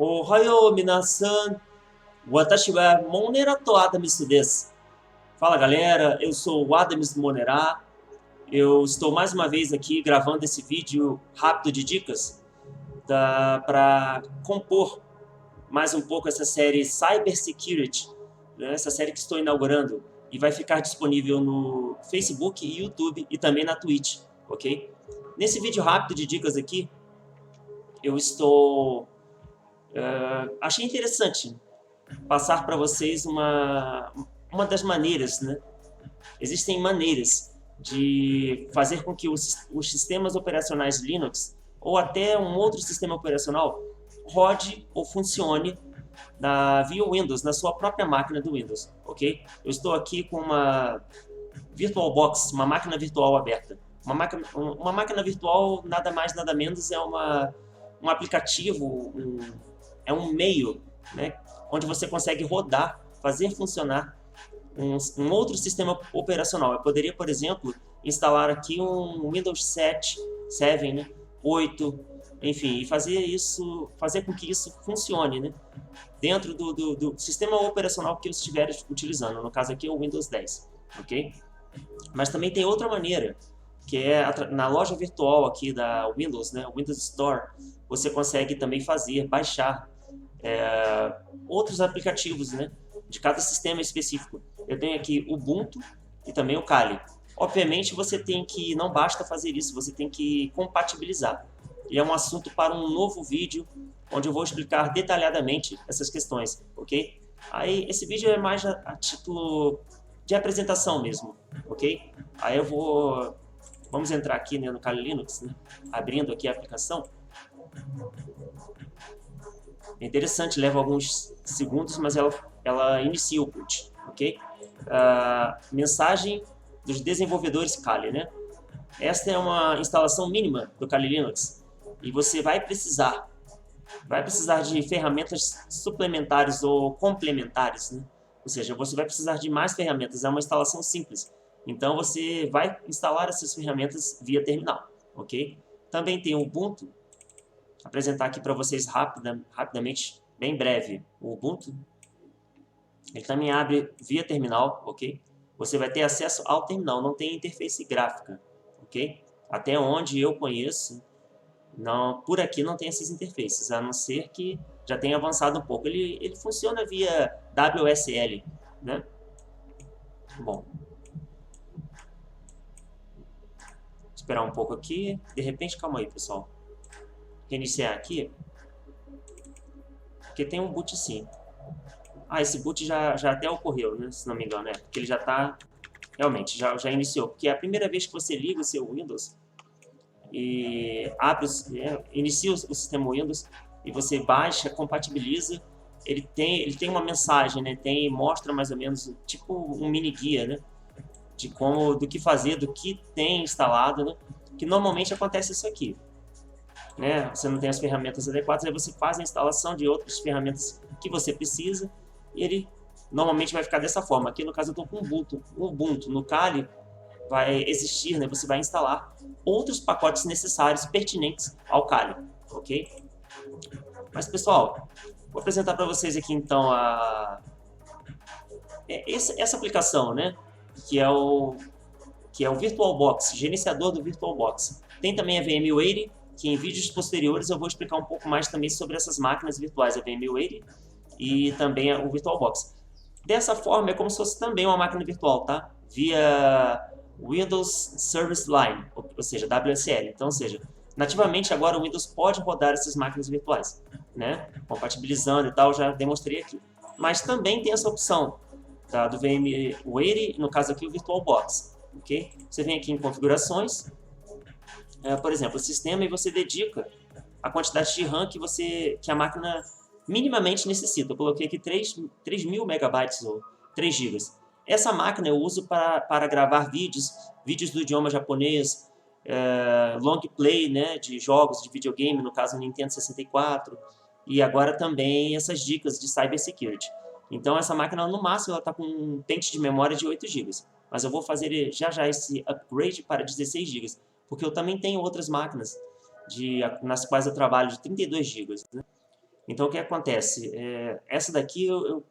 Ohayou minasan, watashi wa Monera to Adams desu. Fala galera, eu sou o Adams Monera. Eu estou mais uma vez aqui gravando esse vídeo rápido de dicas para compor mais um pouco essa série Cybersecurity, né? Essa série que estou inaugurando e vai ficar disponível no Facebook e YouTube e também na Twitch, ok? Nesse vídeo rápido de dicas aqui, eu achei interessante passar para vocês uma das maneiras, né? Existem maneiras de fazer com que os sistemas operacionais Linux ou até um outro sistema operacional rode ou funcione via Windows, na sua própria máquina do Windows, ok? Eu estou aqui com uma VirtualBox, uma máquina virtual aberta. Uma máquina virtual, nada mais, nada menos, é um aplicativo, é um meio, né, onde você consegue rodar, fazer funcionar um outro sistema operacional. Eu poderia, por exemplo, instalar aqui um Windows 7, né, 8, enfim, e fazer com que isso funcione, né, dentro do sistema operacional que eu estiver utilizando. No caso aqui é o Windows 10, ok? Mas também tem outra maneira, que é na loja virtual aqui da Windows, né, Windows Store, você consegue também baixar outros aplicativos, né, de cada sistema específico. Eu tenho aqui o Ubuntu e também o Kali. Obviamente não basta fazer isso, você tem que compatibilizar. E é um assunto para um novo vídeo, onde eu vou explicar detalhadamente essas questões, ok? Aí esse vídeo é mais a título de apresentação mesmo, ok? Aí vamos entrar aqui, né, no Kali Linux, né, abrindo aqui a aplicação. É interessante, leva alguns segundos, mas ela inicia o boot, ok? Mensagem dos desenvolvedores Kali, né? Esta é uma instalação mínima do Kali Linux e você vai precisar de ferramentas suplementares ou complementares, né? Ou seja, você vai precisar de mais ferramentas, é uma instalação simples. Então você vai instalar essas ferramentas via terminal, ok? Também tem o Ubuntu. Apresentar aqui para vocês rapidamente, bem breve, o Ubuntu. Ele também abre via terminal, ok? Você vai ter acesso ao terminal, não tem interface gráfica, ok? Até onde eu conheço, por aqui não tem essas interfaces, a não ser que já tenha avançado um pouco. Ele funciona via WSL, né? Bom, esperar um pouco aqui. De repente, calma aí, pessoal. Reiniciar aqui, porque tem um boot sim. Esse boot já até ocorreu, né, se não me engano, porque ele já está, realmente, já iniciou, porque é a primeira vez que você liga o seu Windows e inicia o sistema Windows e você baixa, compatibiliza, ele tem uma mensagem, né, mostra mais ou menos, tipo um mini guia, né, do que fazer, do que tem instalado, né, que normalmente acontece isso aqui. Né? Você não tem as ferramentas adequadas, aí você faz a instalação de outras ferramentas que você precisa e ele normalmente vai ficar dessa forma. Aqui no caso eu estou com o Ubuntu. No Kali vai existir, né? Você vai instalar outros pacotes necessários, pertinentes ao Kali, ok? Mas pessoal, vou apresentar para vocês aqui então essa aplicação, né? Que é o VirtualBox, gerenciador do VirtualBox. Tem também a VMware, que em vídeos posteriores eu vou explicar um pouco mais também sobre essas máquinas virtuais, a VMware e também o VirtualBox. Dessa forma, é como se fosse também uma máquina virtual, tá? Via Windows Service Line, ou seja, WSL. Então, nativamente agora o Windows pode rodar essas máquinas virtuais, né? Compatibilizando e tal, já demonstrei aqui. Mas também tem essa opção, tá? Do VMware, no caso aqui o VirtualBox, ok? Você vem aqui em configurações, por exemplo, o sistema, e você dedica a quantidade de RAM que a máquina minimamente necessita. Eu coloquei aqui 3.000 megabytes ou 3 GB. Essa máquina eu uso para gravar vídeos do idioma japonês, long play, né, de jogos de videogame, no caso Nintendo 64, e agora também essas dicas de cybersecurity. Então essa máquina no máximo ela está com um pente de memória de 8 GB, mas eu vou fazer já esse upgrade para 16 GB. Porque eu também tenho outras máquinas nas quais eu trabalho de 32 GB. Né? Então, o que acontece? Essa daqui eu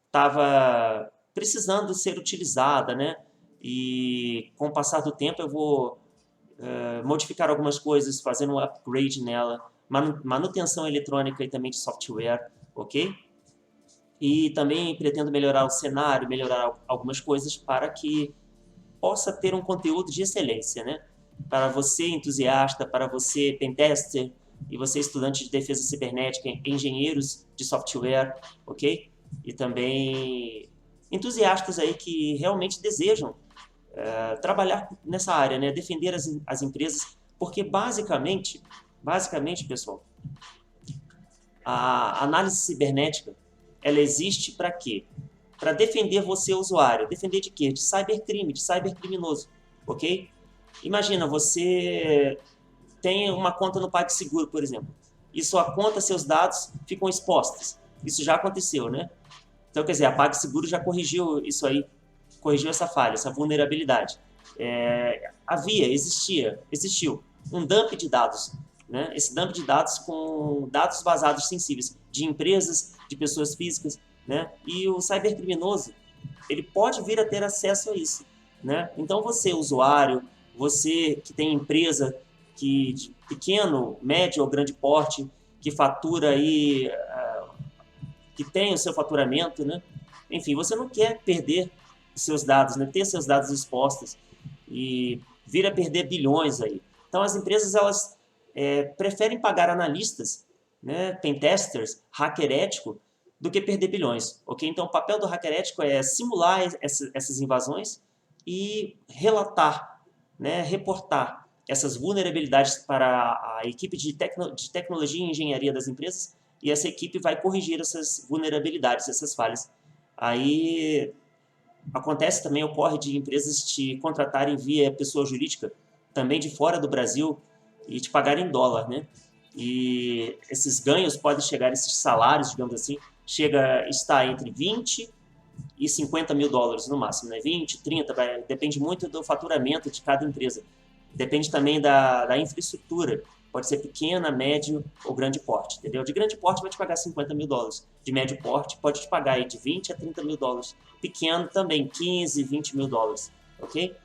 estava precisando ser utilizada, né? E com o passar do tempo eu vou modificar algumas coisas, fazendo um upgrade nela, manutenção eletrônica e também de software, ok? E também pretendo melhorar o cenário, melhorar algumas coisas para que possa ter um conteúdo de excelência, né? Para você entusiasta, para você pentester e você estudante de defesa cibernética, engenheiros de software, ok? E também entusiastas aí que realmente desejam trabalhar nessa área, né? Defender as empresas, porque basicamente, pessoal, a análise cibernética, ela existe para quê? Para defender você, usuário. Defender de quê? De cybercrime, de cybercriminoso, ok? Imagina, você tem uma conta no PagSeguro, por exemplo, e sua conta, seus dados ficam expostos. Isso já aconteceu, né? Então, quer dizer, a PagSeguro já corrigiu isso aí, corrigiu essa falha, essa vulnerabilidade. Existiu um dump de dados, né? Esse dump de dados com dados vazados sensíveis de empresas, de pessoas físicas, né? E o cybercriminoso, ele pode vir a ter acesso a isso, né? Então você, usuário, você que tem empresa que de pequeno, médio ou grande porte, que fatura aí, que tem o seu faturamento, né? Enfim, você não quer perder os seus dados, né? Ter seus dados expostos e vir a perder bilhões aí. Então as empresas elas preferem pagar analistas, né, pentesters, hacker ético, do que perder bilhões, ok? Então o papel do hacker ético é simular essas invasões e relatar, né, reportar essas vulnerabilidades para a equipe de tecnologia e engenharia das empresas, e essa equipe vai corrigir essas vulnerabilidades, essas falhas. Aí acontece também, ocorre de empresas te contratarem via pessoa jurídica, também de fora do Brasil, e te pagarem em dólar, né? E esses ganhos podem chegar, esses salários, digamos assim, está entre 20 e 50 mil dólares no máximo, né? 20, 30, depende muito do faturamento de cada empresa. Depende também da infraestrutura. Pode ser pequena, médio ou grande porte, entendeu? De grande porte vai te pagar 50 mil dólares. De médio porte pode te pagar aí de 20 a 30 mil dólares. Pequeno também, 15, 20 mil dólares, ok?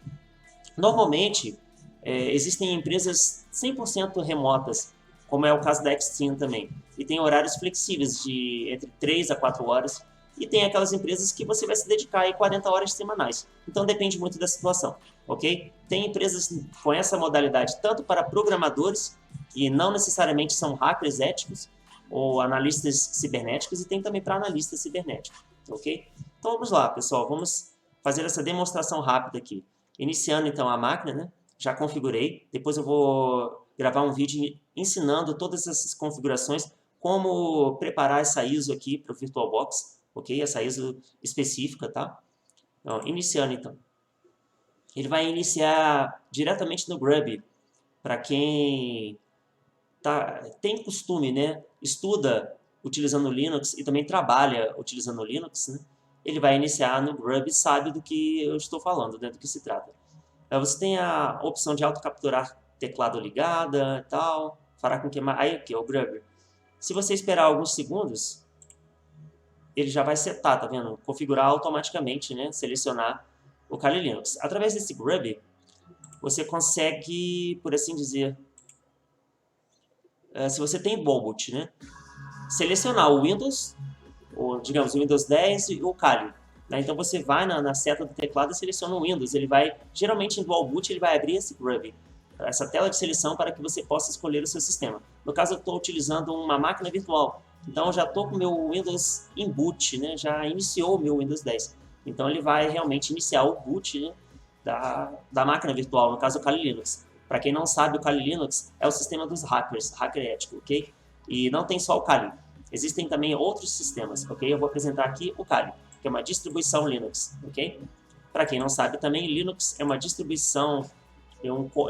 Normalmente, existem empresas 100% remotas, como é o caso da Extend também. E tem horários flexíveis de entre 3 a 4 horas. E tem aquelas empresas que você vai se dedicar aí 40 horas semanais. Então depende muito da situação, ok? Tem empresas com essa modalidade tanto para programadores, que não necessariamente são hackers éticos, ou analistas cibernéticos, e tem também para analistas cibernéticos, ok? Então vamos lá, pessoal, vamos fazer essa demonstração rápida aqui. Iniciando então a máquina, né? Já configurei, depois eu vou gravar um vídeo ensinando todas essas configurações, como preparar essa ISO aqui para o VirtualBox, ok? Essa ISO específica, tá? Então, iniciando então. Ele vai iniciar diretamente no Grub, para quem tem costume, né? Estuda utilizando Linux e também trabalha utilizando Linux, né? Ele vai iniciar no Grub e sabe do que eu estou falando, né? Do que se trata. Você tem a opção de autocapturar teclado ligada e tal, fará com que... Aí aqui, o Grub. Se você esperar alguns segundos, ele já vai setar, tá vendo? Configurar automaticamente, né? Selecionar o Kali Linux. Através desse Grub, você consegue, por assim dizer, se você tem Dual Boot, né? Selecionar o Windows, ou digamos o Windows 10 e o Kali. Né? Então você vai na seta do teclado e seleciona o Windows. Ele vai, geralmente em Dual Boot, ele vai abrir esse Grub, essa tela de seleção para que você possa escolher o seu sistema. No caso, eu estou utilizando uma máquina virtual. Então, eu já estou com o meu Windows em boot, né? Já iniciou o meu Windows 10. Então, ele vai realmente iniciar o boot, né? da máquina virtual, no caso, o Kali Linux. Para quem não sabe, o Kali Linux é o sistema dos hackers, hacker ético, ok? E não tem só o Kali. Existem também outros sistemas, ok? Eu vou apresentar aqui o Kali, que é uma distribuição Linux, ok? Para quem não sabe também, Linux é uma distribuição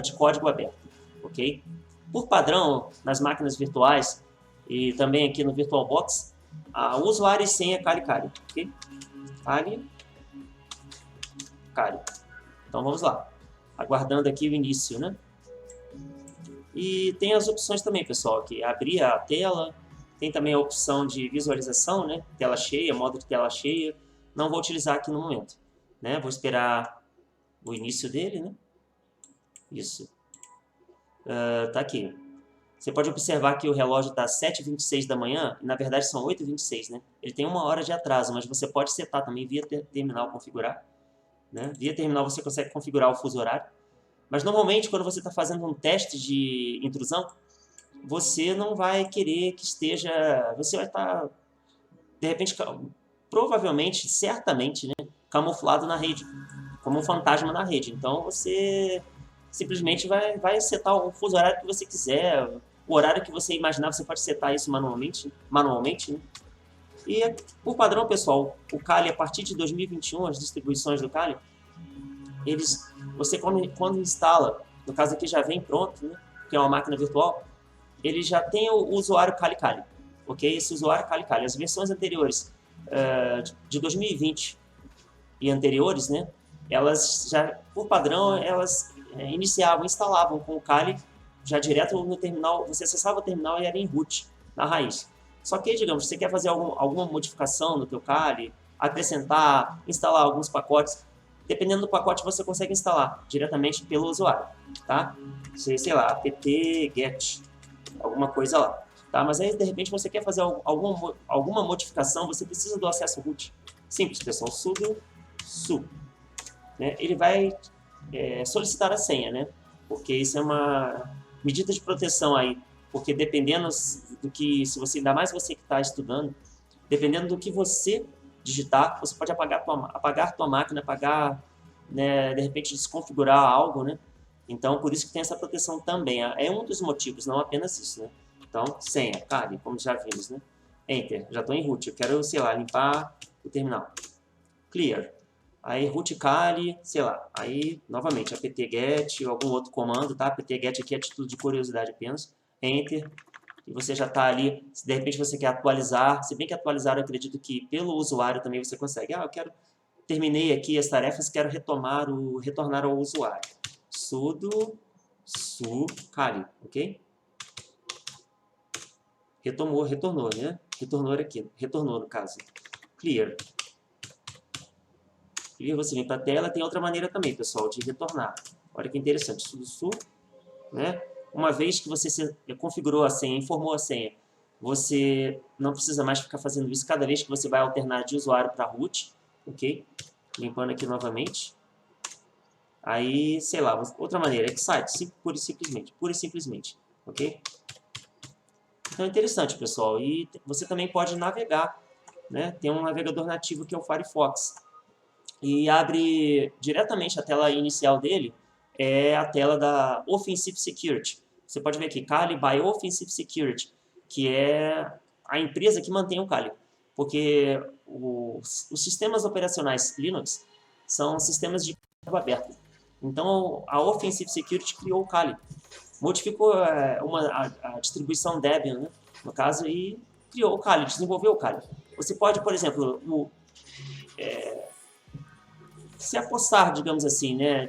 de código aberto, ok? Por padrão, nas máquinas virtuais e também aqui no VirtualBox, o usuário e senha é Kali, ok? Kali. Então vamos lá, aguardando aqui o início, né? E tem as opções também, pessoal, aqui, abrir a tela, Tem também a opção de visualização, né? Tela cheia, modo de tela cheia. Não vou utilizar aqui no momento, né? Vou esperar o início dele, né? Isso. Tá aqui. Você pode observar que o relógio está 7h26 da manhã, e na verdade são 8h26, né? Ele tem 1 hora de atraso, mas você pode setar também via terminal, configurar. Né? Via terminal você consegue configurar o fuso horário. Mas normalmente, quando você está fazendo um teste de intrusão, você não vai querer que esteja... Você vai estar, de repente, provavelmente, certamente, né, camuflado na rede, como um fantasma na rede. Então, você simplesmente vai setar o fuso horário que você quiser, o horário que você imaginar, você pode setar isso manualmente, né? E, por padrão, pessoal, o Kali, a partir de 2021, as distribuições do Kali, você quando instala, no caso aqui já vem pronto, né, que é uma máquina virtual, ele já tem o usuário Kali Kali, ok? Esse usuário Kali Kali. As versões anteriores, de 2020 e anteriores, né, elas já, por padrão, elas instalavam com o Kali já direto no terminal, você acessava o terminal e era em root, na raiz. Só que, digamos, você quer fazer alguma modificação no teu Kali, acrescentar, instalar alguns pacotes, dependendo do pacote você consegue instalar diretamente pelo usuário, tá? Sei lá, apt-get, alguma coisa lá, tá? Mas aí, de repente, você quer fazer alguma modificação, você precisa do acesso root. Simples, pessoal, sudo su, né? Ele vai solicitar a senha, né? Porque isso é uma medida de proteção aí, porque dependendo do que, ainda mais você que está estudando, dependendo do que você digitar, você pode apagar tua máquina, né, de repente desconfigurar algo, né? Então, por isso que tem essa proteção também. É um dos motivos, não apenas isso, né? Então, senha, Kali, como já vimos, né? Enter, já estou em root, eu quero, sei lá, limpar o terminal. Clear. Aí root Kali, sei lá, aí novamente apt-get ou algum outro comando, tá? Apt-get aqui é título de curiosidade apenas. Enter. E você já está ali, se de repente você quer atualizar, se bem que atualizar eu acredito que pelo usuário também você consegue. Terminei aqui as tarefas, quero retornar ao usuário. Sudo su Kali, ok? Retornou, né? Retornou no caso. Clear. Clear, você vem para a tela, tem outra maneira também, pessoal, de retornar. Olha que interessante, sudo su, né? Uma vez que você configurou a senha, informou a senha, você não precisa mais ficar fazendo isso cada vez que você vai alternar de usuário para root, ok? Limpando aqui novamente. Aí, sei lá, outra maneira, excite, pura e simplesmente, ok? Então é interessante, pessoal. E você também pode navegar, né? Tem um navegador nativo que é o Firefox. E abre diretamente a tela inicial dele, é a tela da Offensive Security. Você pode ver aqui, Kali by Offensive Security, que é a empresa que mantém o Kali. Porque os sistemas operacionais Linux são sistemas de código aberto. Então, a Offensive Security criou o Kali. Modificou a distribuição Debian, né, no caso, e criou o Kali, desenvolveu o Kali. Você pode, por exemplo, se apossar, digamos assim, né,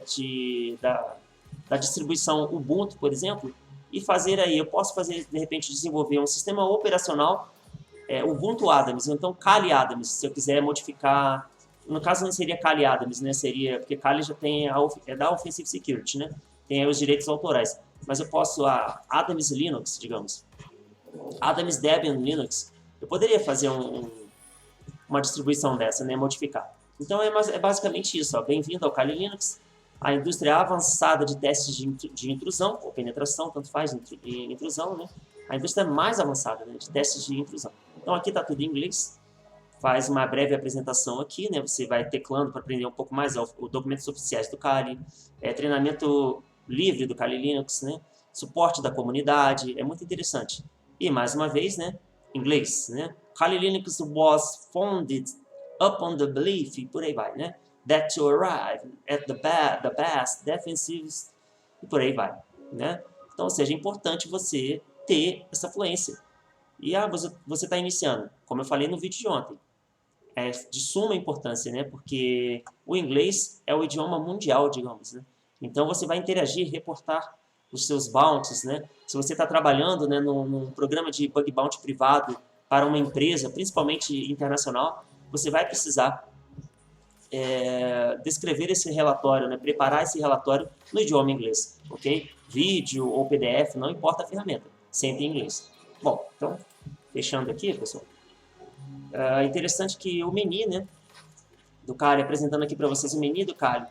da distribuição Ubuntu, por exemplo, e fazer aí, eu posso fazer, de repente, desenvolver um sistema operacional Ubuntu Adams, ou então Kali Adams, se eu quiser modificar, no caso não seria Kali Adams, né, seria, porque Kali já tem, da Offensive Security, né, tem aí os direitos autorais, mas eu posso, Adams Linux, digamos, Adams Debian Linux, eu poderia fazer uma distribuição dessa, né, modificar. Então é basicamente isso. Bem-vindo ao Kali Linux, a indústria avançada de testes de intrusão, ou penetração, tanto faz, intrusão, né? A indústria mais avançada, né, de testes de intrusão. Então aqui está tudo em inglês, faz uma breve apresentação aqui, né? Você vai teclando para aprender um pouco mais os documentos oficiais do Kali, treinamento livre do Kali Linux, né? Suporte da comunidade, é muito interessante. E mais uma vez, né, inglês, né? Kali Linux was founded upon the belief, e por aí vai, né? That to arrive at the best defensives, e por aí vai, né? Então, ou seja, é importante você ter essa fluência. E você está iniciando, como eu falei no vídeo de ontem, é de suma importância, né? Porque o inglês é o idioma mundial, digamos, né? Então, você vai interagir, reportar os seus bounties, né? Se você está trabalhando, né, num programa de bug bounty privado para uma empresa, principalmente internacional, você vai precisar descrever esse relatório, né, preparar esse relatório no idioma inglês, ok? Vídeo ou PDF, não importa a ferramenta, sempre em inglês. Bom, então, fechando aqui, pessoal, é interessante que o menu, né, do Kali, apresentando aqui para vocês o menu do Kali,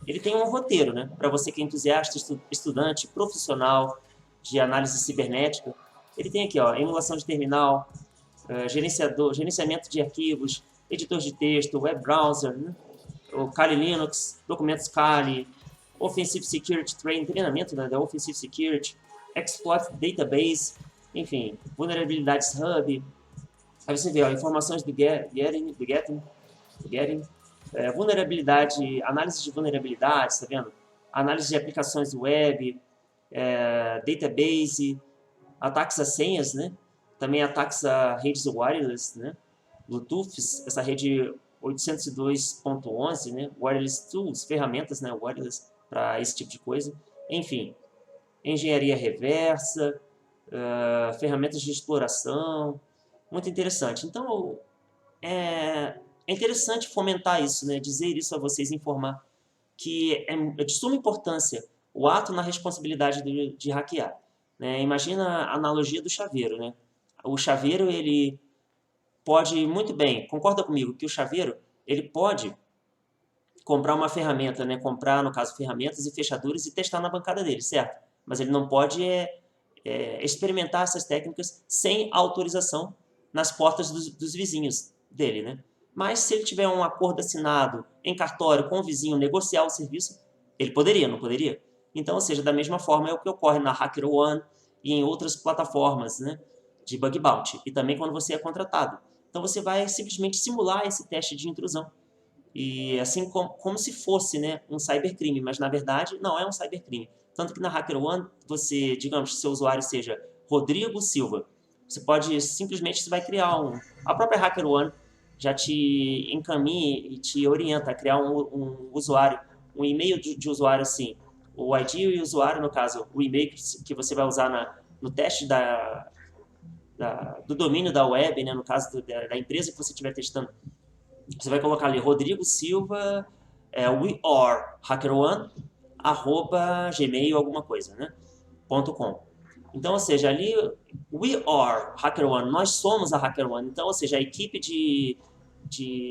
ele tem um roteiro, né, para você que é entusiasta, estudante, profissional de análise cibernética. Ele tem aqui, ó, emulação de terminal, gerenciamento de arquivos, editor de texto, web browser, né, o Kali Linux, documentos Kali, Offensive Security Training, treinamento, né, da Offensive Security, Exploit Database, enfim, vulnerabilidades Hub. Aí você vê, ó, informações do Getting, vulnerabilidade, análise de vulnerabilidades, tá vendo? Análise de aplicações web, database, ataques a senhas, né? Também ataques a redes wireless, né? Bluetooth, essa rede 802.11, né? Wireless tools, ferramentas, né? Wireless para esse tipo de coisa. Enfim, engenharia reversa, ferramentas de exploração, muito interessante. Então, é interessante fomentar isso, né? Dizer isso a vocês, informar que é de suma importância o ato na responsabilidade de hackear. Né? Imagina a analogia do chaveiro. Né? O chaveiro, ele pode muito bem, concorda comigo, que o chaveiro ele pode comprar uma ferramenta, né? Comprar, no caso, ferramentas e fechaduras e testar na bancada dele, certo? Mas ele não pode experimentar essas técnicas sem autorização nas portas dos vizinhos dele, né? Mas se ele tiver um acordo assinado em cartório com o vizinho, negociar o serviço, ele poderia, não poderia? Então, ou seja, da mesma forma é o que ocorre na HackerOne e em outras plataformas, né, de bug bounty. E também quando você é contratado. Então você vai simplesmente simular esse teste de intrusão. E assim como se fosse, né, um cybercrime, mas na verdade não é um cybercrime. Tanto que na HackerOne, você, digamos que seu usuário seja Rodrigo Silva, você pode simplesmente, você vai criar a própria HackerOne já te encaminha e te orienta a criar um usuário, um e-mail de usuário assim, o ID e o usuário, no caso, o e-mail que você vai usar no teste do domínio da web, né, no caso da empresa que você estiver testando. Você vai colocar ali Rodrigo Silva, we are HackerOne, @gmail alguma coisa, né? .com. Então, ou seja, ali we are HackerOne, nós somos a HackerOne. Então, ou seja, a equipe de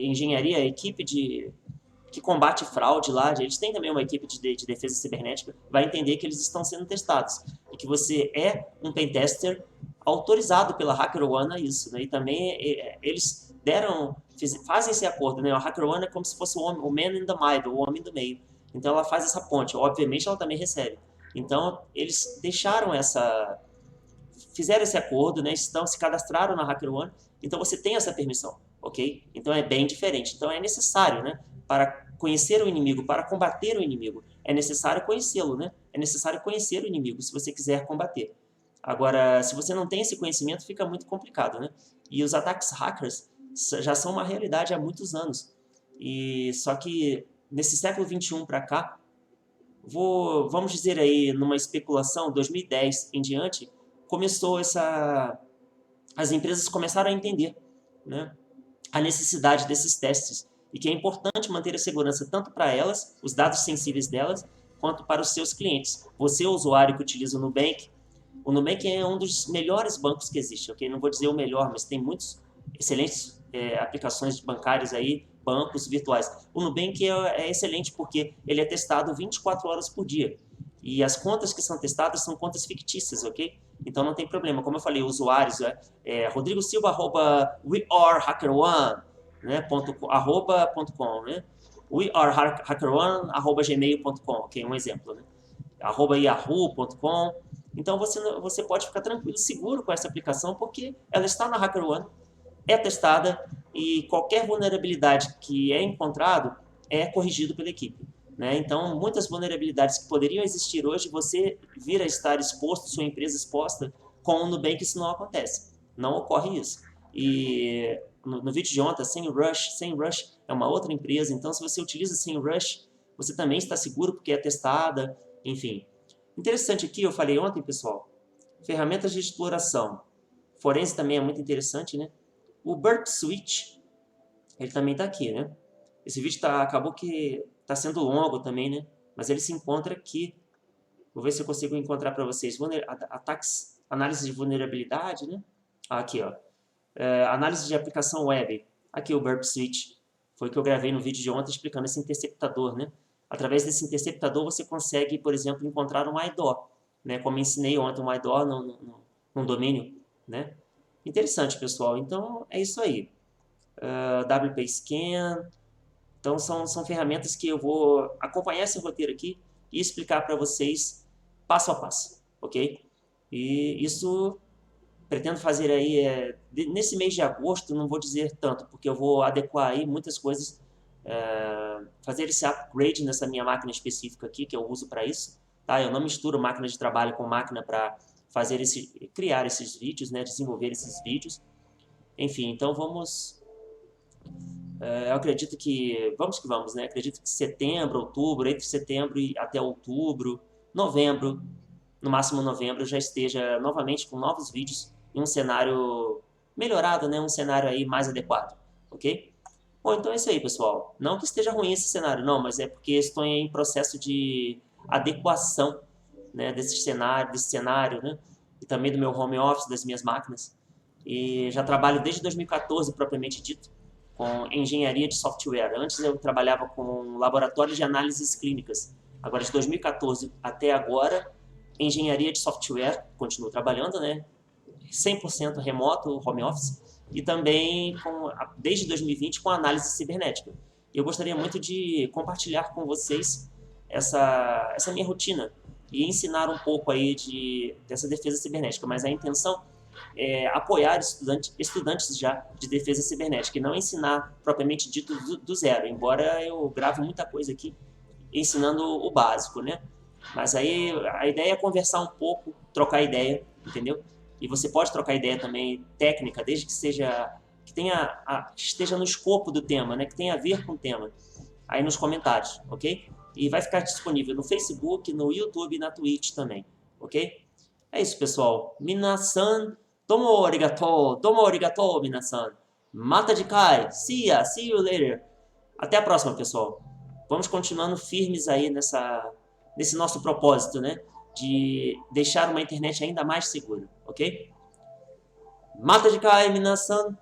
engenharia, a equipe que combate fraude lá, eles têm também uma equipe de defesa cibernética, vai entender que eles estão sendo testados e que você é um pentester autorizado pela HackerOne a isso, né? E também eles fazem esse acordo, né? A HackerOne é como se fosse o man in the middle, o homem do meio. Então ela faz essa ponte, obviamente ela também recebe. Então eles fizeram esse acordo, né? Se cadastraram na HackerOne, então você tem essa permissão, ok? Então é bem diferente. Então é necessário, né? Para conhecer o inimigo, para combater o inimigo, é necessário conhecê-lo, né? É necessário conhecer o inimigo se você quiser combater. Agora, se você não tem esse conhecimento, fica muito complicado, né? E os ataques hackers já são uma realidade há muitos anos. E só que nesse século 21 para cá, vamos dizer aí, numa especulação, 2010 em diante, as empresas começaram a entender, né, a necessidade desses testes e que é importante manter a segurança tanto para elas, os dados sensíveis delas, quanto para os seus clientes. Você, usuário que utiliza o Nubank é um dos melhores bancos que existe, ok? Não vou dizer o melhor, mas tem muitos excelentes aplicações bancárias aí, bancos virtuais. O Nubank é excelente porque ele é testado 24 horas por dia. E as contas que são testadas são contas fictícias, ok? Então não tem problema. Como eu falei, usuários, Rodrigo Silva, @wearehackerone, né, .com, né? wearehackerone, @gmail.com, ok? Um exemplo, né? @yahoo.com. Então você pode ficar tranquilo, seguro com essa aplicação, porque ela está na HackerOne, é testada e qualquer vulnerabilidade que é encontrado é corrigido pela equipe. Né? Então, muitas vulnerabilidades que poderiam existir hoje, você vir a estar exposto, sua empresa exposta, com o Nubank isso não acontece. Não ocorre isso. E no vídeo de ontem, SEMrush é uma outra empresa, então se você utiliza SEMrush, você também está seguro porque é testada, enfim. Interessante aqui, eu falei ontem, pessoal, ferramentas de exploração. Forense também é muito interessante, né? O Burp Switch, ele também está aqui, né? Esse vídeo acabou que está sendo longo também, né? Mas ele se encontra aqui. Vou ver se eu consigo encontrar para vocês. Ataques, análise de vulnerabilidade, né? Aqui, ó. Análise de aplicação web. Aqui o Burp Switch. Foi o que eu gravei no vídeo de ontem explicando esse interceptador, né? Através desse interceptador você consegue, por exemplo, encontrar um IDOR, né? Como eu ensinei ontem um IDOR num domínio, né? Interessante, pessoal. Então, é isso aí. WP Scan. Então, são ferramentas que eu vou acompanhar esse roteiro aqui e explicar para vocês passo a passo, ok? E isso pretendo fazer aí, nesse mês de agosto, não vou dizer tanto, porque eu vou adequar aí muitas coisas, fazer esse upgrade nessa minha máquina específica aqui, que eu uso para isso, tá? Eu não misturo máquina de trabalho com máquina para criar esses vídeos, né? Desenvolver esses vídeos. Enfim, então eu acredito que vamos, né? Acredito que setembro, outubro, entre setembro e até outubro, novembro, no máximo novembro, eu já esteja novamente com novos vídeos em um cenário melhorado, né? Um cenário aí mais adequado, ok? Bom, então é isso aí, pessoal. Não que esteja ruim esse cenário, não, mas é porque estou em processo de adequação, né? Desse cenário, né? E também do meu home office, das minhas máquinas. E já trabalho desde 2014, propriamente dito, com engenharia de software. Antes eu trabalhava com laboratórios de análises clínicas. Agora, de 2014 até agora, engenharia de software, continuo trabalhando, né? 100% remoto, home office, e também desde 2020 com análise cibernética. Eu gostaria muito de compartilhar com vocês essa minha rotina e ensinar um pouco aí dessa defesa cibernética, mas a intenção é apoiar estudantes já de defesa cibernética e não ensinar propriamente dito do zero, embora eu grave muita coisa aqui ensinando o básico, né? Mas aí a ideia é conversar um pouco, trocar ideia, entendeu? E você pode trocar ideia também técnica, desde que esteja no escopo do tema, né? Que tenha a ver com o tema, aí nos comentários, ok? E vai ficar disponível no Facebook, no YouTube e na Twitch também, ok? É isso, pessoal. Minasan, tomo arigato, minasan. Mata de Kai, see you later. Até a próxima, pessoal. Vamos continuando firmes aí nesse nosso propósito, né? De deixar uma internet ainda mais segura, ok? Mata de Kai, minasan.